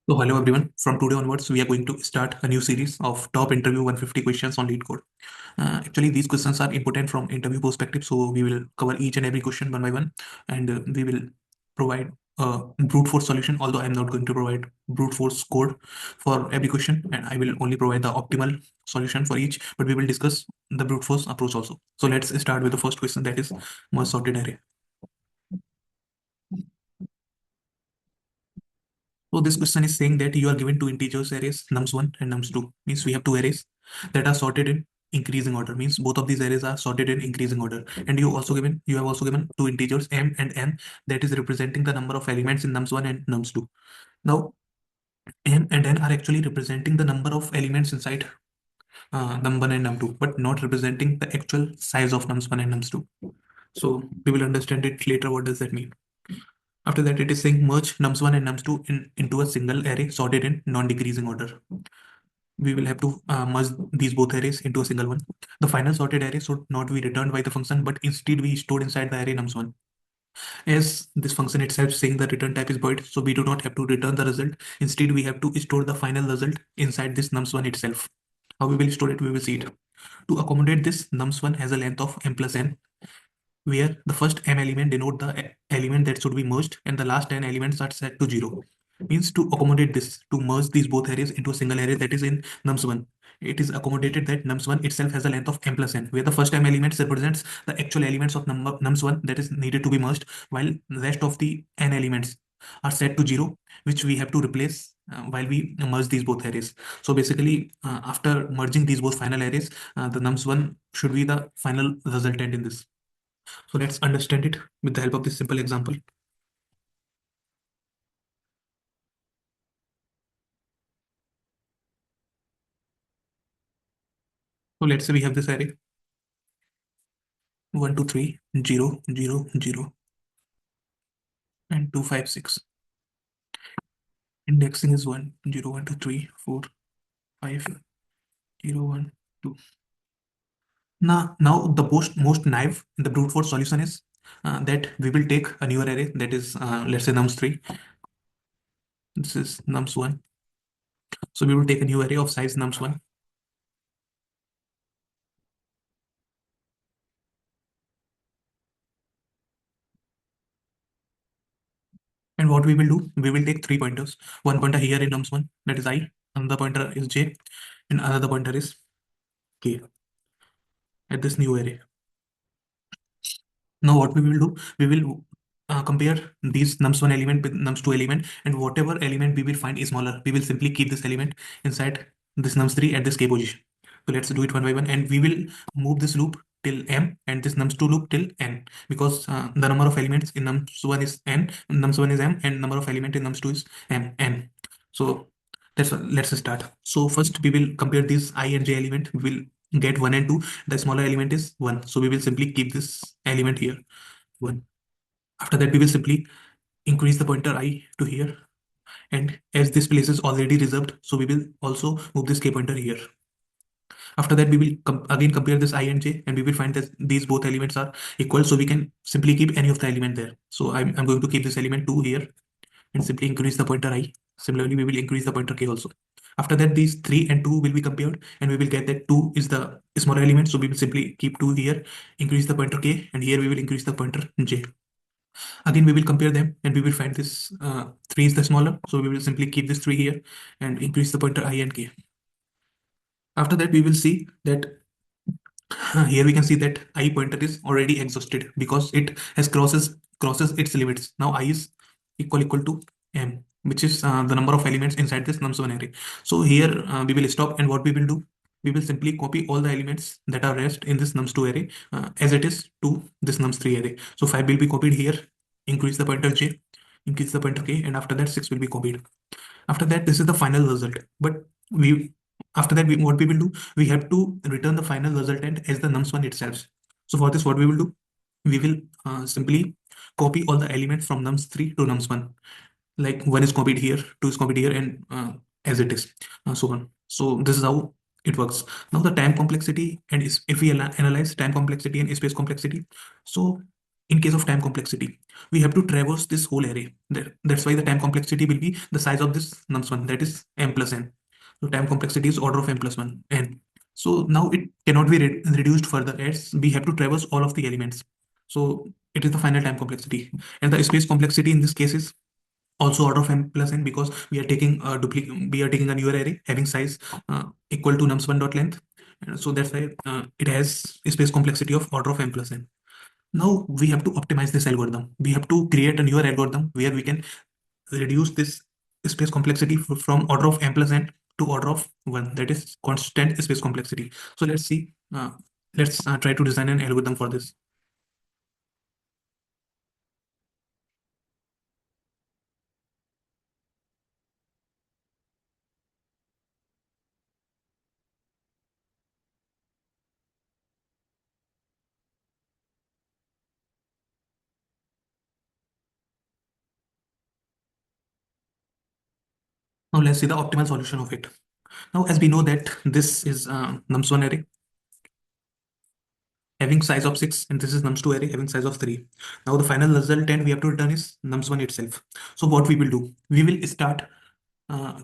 So hello everyone. From today onwards, we are going to start a new series of top interview 150 questions on LeetCode. Actually, these questions are important from interview perspective, so we will cover each and every question one by one, and we will provide a brute force solution. Although I am not going to provide brute force code for every question, and I will only provide the optimal solution for each. But we will discuss the brute force approach also. So let's start with the first question, that is merge sorted array. So this question is saying that you are given two integers arrays nums1 and nums2. Means we have two arrays that are sorted in increasing order. Means both of these arrays are sorted in increasing order. And you have also given two integers m and n that is representing the number of elements in nums1 and nums2. Now m and n are actually representing the number of elements inside num1 and num2, but not representing the actual size of nums1 and nums2. So we will understand it later. What does that mean? After that, it is saying merge nums1 and nums2 into a single array sorted in non-decreasing order. We will have to merge these both arrays into a single one. The final sorted array should not be returned by the function, but instead be stored inside the array nums1. As this function itself saying the return type is void, so we do not have to return the result. Instead, we have to store the final result inside this nums1 itself. How we will store it, we will see it. To accommodate this, nums1 has a length of m plus n, where the first m element denote the element that should be merged and the last n elements are set to 0. Means to accommodate this, to merge these both arrays into a single array that is in nums1, it is accommodated that nums1 itself has a length of m plus n, where the first m elements represents the actual elements of nums1 that is needed to be merged, while the rest of the n elements are set to 0, which we have to replace while we merge these both arrays. So basically, after merging these both final arrays, the nums1 should be the final resultant in this. So let's understand it with the help of this simple example. So let's say we have this array 1, 2, 3, 0, 0, 0, and 2, 5, 6. Indexing is 1, 0, 1, 2, 3, 4, 5, 0, 1, 2. Now the most naive in the brute force solution is that we will take a newer array that is, let's say nums3. This is nums1. So we will take a new array of size nums1. And what we will do, we will take three pointers. One pointer here in nums1, that is I. Another pointer is j. And another pointer is k at this new array. Now what we will do, we will compare these nums1 element with nums2 element, and whatever element we will find is smaller, we will simply keep this element inside this nums3 at this k position. So let's do it one by one, and we will move this loop till m and this nums2 loop till n, because the number of elements in nums1 is n, nums1 is m, and number of element in nums2 is n. So let's start. So first we will compare this I and j element. We will get 1 and 2. The smaller element is 1, so we will simply keep this element here 1. After that, we will simply increase the pointer I to here, and as this place is already reserved, so we will also move this k pointer here. After that, we will again compare this I and j, and we will find that these both elements are equal, so we can simply keep any of the element there. So I'm going to keep this element 2 here and simply increase the pointer I. Similarly, we will increase the pointer k also. After that, these 3 and 2 will be compared, and we will get that 2 is the smaller element, so we will simply keep 2 here, increase the pointer k, and here we will increase the pointer j. Again, we will compare them, and we will find this 3 is the smaller, so we will simply keep this 3 here and increase the pointer I and k. After that, we will see that here we can see that I pointer is already exhausted because it has crosses its limits. Now I is equal to m, which is the number of elements inside this nums1 array. So here we will stop, and what we will do, we will simply copy all the elements that are rest in this nums2 array as it is to this nums3 array. So 5 will be copied here, increase the pointer j, increase the pointer k, and after that 6 will be copied. After that, this is the final result. But we after that, what we will do, we have to return the final resultant as the nums1 itself. So for this, what we will do, we will simply copy all the elements from nums3 to nums1. Like 1 is copied here, 2 is copied here, and as it is, so on. So this is how it works. Now the time complexity, and if we analyze time complexity and space complexity, so in case of time complexity, we have to traverse this whole array. That's why the time complexity will be the size of this nums1, that is m plus n. So time complexity is order of m plus 1 n. So now it cannot be reduced further as we have to traverse all of the elements. So it is the final time complexity. And the space complexity in this case is also order of m plus n, because we are taking a duplicate, we are taking a newer array having size equal to nums1 dot length. So that's why it has a space complexity of order of m plus n. Now we have to optimize this algorithm. We have to create a newer algorithm where we can reduce this space complexity from order of m plus n to order of 1, that is constant space complexity. So let's see, let's try to design an algorithm for this. Now let's see the optimal solution of it. Now as we know that this is nums1 array having size of 6, and this is nums2 array having size of 3. Now the final result and we have to return is nums1 itself. So what we will do, we will start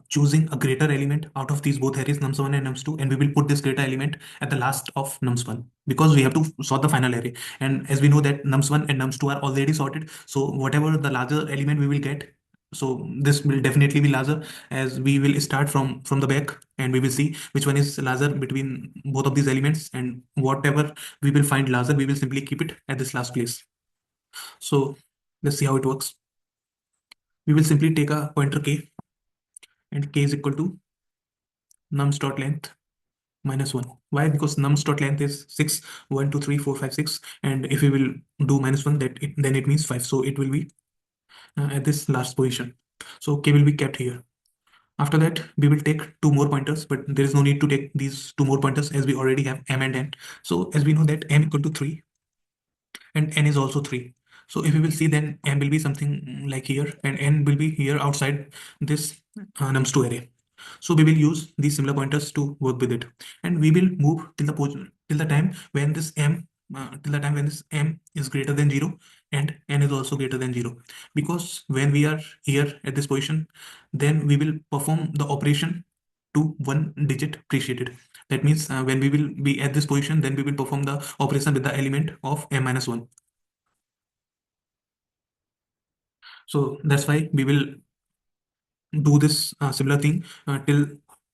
choosing a greater element out of these both arrays nums1 and nums2, and we will put this greater element at the last of nums1, because we have to sort the final array. And as we know that nums1 and nums2 are already sorted, so whatever the larger element we will get, so this will definitely be larger, as we will start from the back and we will see which one is larger between both of these elements, and whatever we will find larger, we will simply keep it at this last place. So let's see how it works. We will simply take a pointer k, and k is equal to nums dot length minus 1. Why? Because nums dot length is 6, 1, 2, 3, 4, 5, 6. And if we will do minus 1, then it means 5. So it will be at this last position. So k will be kept here. After that, we will take two more pointers, but there is no need to take these two more pointers as we already have m and n. So as we know that m equal to 3 and n is also 3. So if we will see, then m will be something like here and n will be here outside this nums2 array. So we will use these similar pointers to work with it, and we will move till the time when this m is greater than 0 and n is also greater than 0. Because when we are here at this position, then we will perform the operation to one digit preceded. That means when we will be at this position, then we will perform the operation with the element of m minus 1. So that's why we will do this similar thing till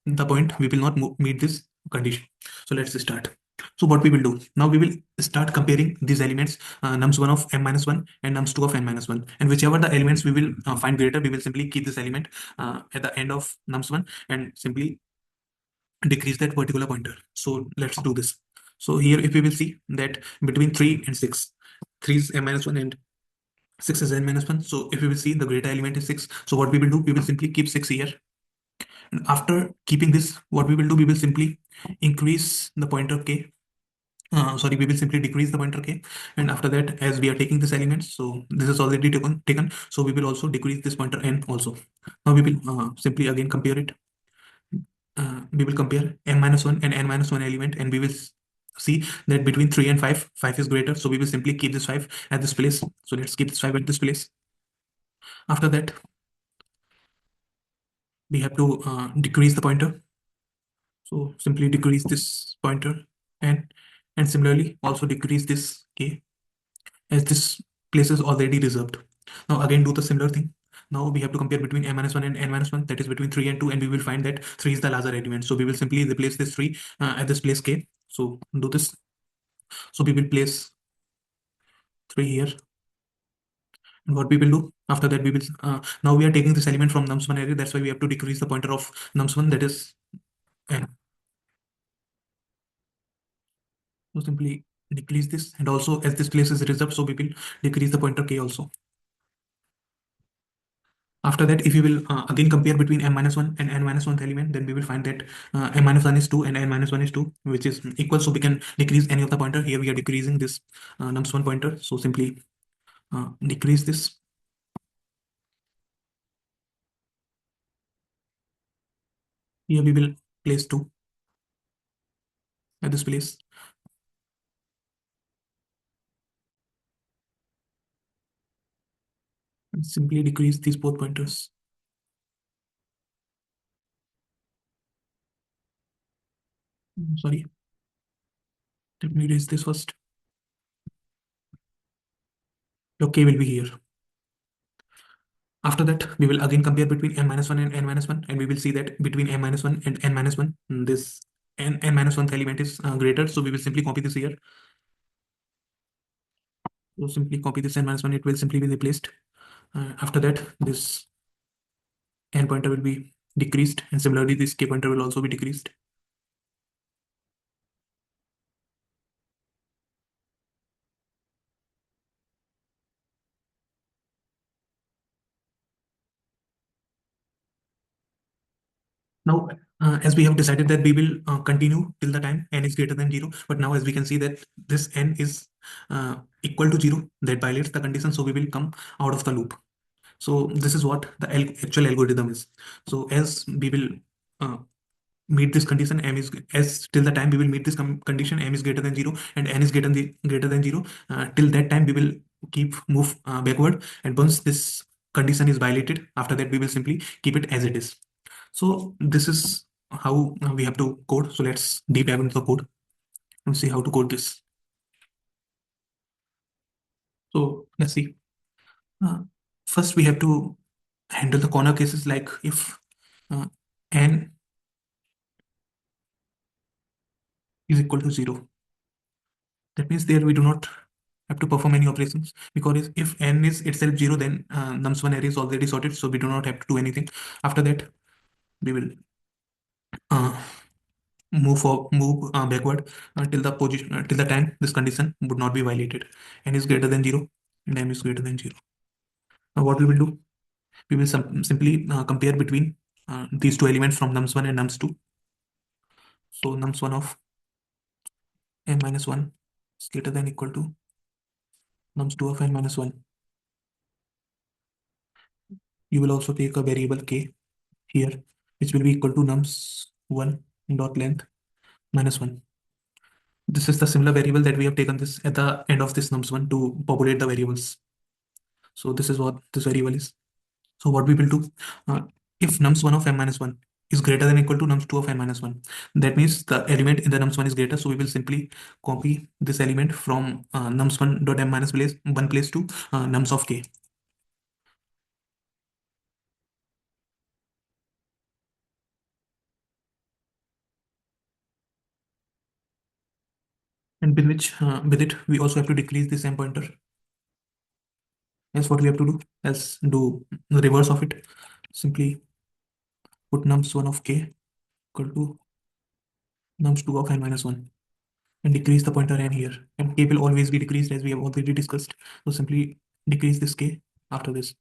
the point we will not meet this condition. So let's start. So what we will do now, we will start comparing these elements nums1 of m minus 1 and nums2 of n minus 1, and whichever the elements we will find greater, we will simply keep this element at the end of nums1 and simply decrease that particular pointer. So let's do this. So here if we will see that between 3 and 6, 3 is m minus 1 and 6 is n minus 1. So if we will see the greater element is 6, so what we will do, we will simply keep 6 here. And after keeping this, what we will do, we will simply increase the pointer k. Sorry, we will simply decrease the pointer k. And after that, as we are taking this element, so this is already taken. So we will also decrease this pointer n also. Now we will simply again compare it. We will compare m minus 1 and n minus 1 element, and we will see that between 3 and 5, 5 is greater. So we will simply keep this 5 at this place. So let's keep this 5 at this place. After that, we have to decrease the pointer. So simply decrease this pointer, and similarly also decrease this k, as this place is already reserved. Now again do the similar thing. Now we have to compare between m minus 1 and n minus 1, that is between 3 and 2, and we will find that 3 is the larger element. So we will simply replace this 3 at this place k. So do this. So we will place 3 here. And what we will do after that, we will now we are taking this element from nums1 array. That's why we have to decrease the pointer of nums1, that is n. So simply decrease this, and also as this place is reserved, so we will decrease the pointer k also. After that, if we will again compare between m minus 1 and n minus 1 element, then we will find that m minus 1 is 2 and n minus 1 is 2, which is equal. So we can decrease any of the pointer. Here we are decreasing this nums1 pointer. So simply decrease this. Here we will place 2 at this place. Simply decrease these both pointers. Sorry, let me erase this first. Okay, will be here. After that, we will again compare between n minus 1 and n minus 1, and we will see that between n minus 1 and n minus 1, this n minus 1th element is greater. So we will simply copy this here. So simply copy this n minus 1, it will simply be replaced. After that, this n pointer will be decreased, and similarly, this k pointer will also be decreased. Now, as we have decided that we will continue till the time n is greater than 0, but now as we can see that this n is equal to 0, that violates the condition, so we will come out of the loop. So this is what the actual algorithm is. So as we will uh, meet this condition, m is as till the time we will meet this condition, m is greater than 0 and n is greater than 0, till that time we will keep move backward, and once this condition is violated, after that we will simply keep it as it is. So this is how we have to code. So let's deep dive into the code and see how to code this. So let's see. Uh, First, we have to handle the corner cases, like if uh, n is equal to 0. That means there we do not have to perform any operations, because if n is itself 0, then nums1 array is already sorted, so we do not have to do anything. After that, we will uh, move backward till the position till the time this condition would not be violated. N is greater than 0 and m is greater than 0. Now what we will do? We will simply compare between these two elements from nums1 and nums2. So nums1 of n minus 1 is greater than equal to nums2 of n minus 1. You will also take a variable k here, which will be equal to nums1 dot length minus 1. This is the similar variable that we have taken this at the end of this nums1 to populate the variables. So this is what this variable is. So what we will do, if nums1 of m minus 1 is greater than equal to nums2 of n minus 1, that means the element in the nums1 is greater. So we will simply copy this element from nums1 dot m minus 1 place to nums of k. And with it, we also have to decrease this m pointer. That's what we have to do. Let's do the reverse of it. Simply put nums1 of k equal to nums2 of n minus 1 and decrease the pointer n here. And k will always be decreased, as we have already discussed. So simply decrease this k after this.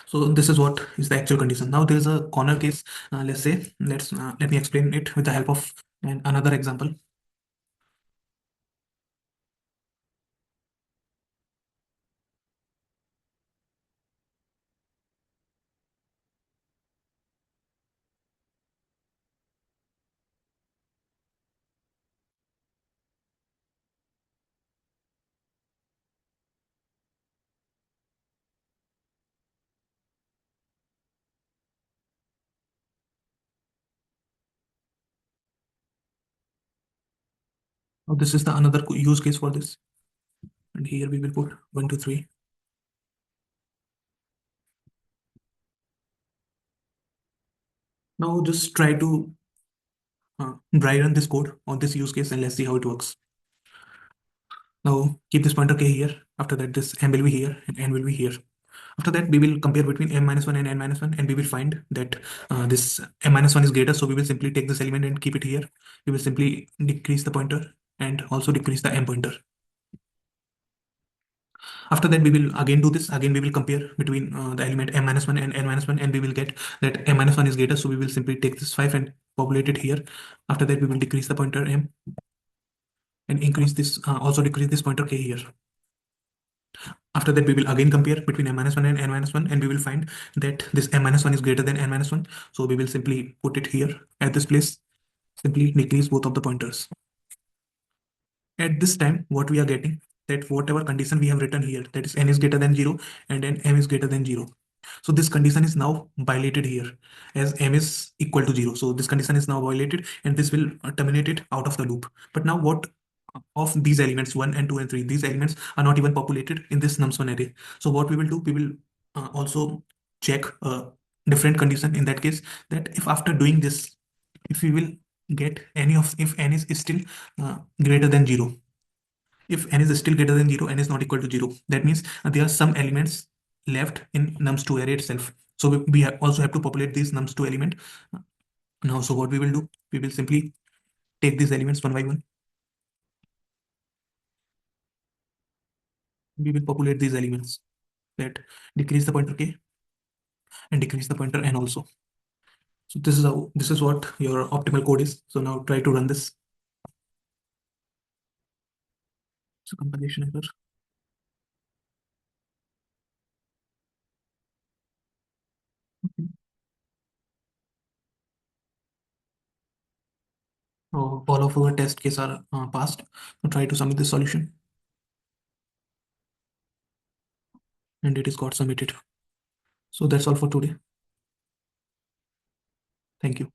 So this is what is the actual condition. Now there is a corner case. Let's say, let me explain it with the help of another example. Now this is the another use case for this. And here we will put 1, 2, 3. Now just try to dry run this code on this use case, and let's see how it works. Now keep this pointer k here. After that, this m will be here and n will be here. After that, we will compare between m minus 1 and n minus 1, and we will find that this m minus 1 is greater. So we will simply take this element and keep it here. We will simply decrease the pointer and also decrease the m pointer. After that, we will again do this. Again, we will compare between the element m minus 1 and n minus 1, and we will get that m minus 1 is greater. So we will simply take this 5 and populate it here. After that, we will decrease the pointer m and increase this, also decrease this pointer k here. After that, we will again compare between m minus 1 and n minus 1, and we will find that this m minus 1 is greater than n minus 1. So we will simply put it here at this place, simply decrease both of the pointers. At this time, what we are getting, that whatever condition we have written here, that is n is greater than 0 and then m is greater than 0. So this condition is now violated here as m is equal to 0. So this condition is now violated and this will terminate it out of the loop. But now what of these elements 1 and 2 and 3, these elements are not even populated in this nums1 array. So what we will do, we will also check a different condition in that case, that if after doing this, if we will get any of, if n is still greater than 0, if n is still greater than 0, n is not equal to 0, that means there are some elements left in nums2 array itself. So we also have to populate these nums2 element now. So what we will do, we will simply take these elements one by one. We will populate these elements that decrease the pointer k and decrease the pointer n also. So this is how, this is what your optimal code is. So now try to run this. So compilation error. Okay. Oh, all of our test cases are passed. So try to submit the solution, and it is got submitted. So that's all for today. Thank you.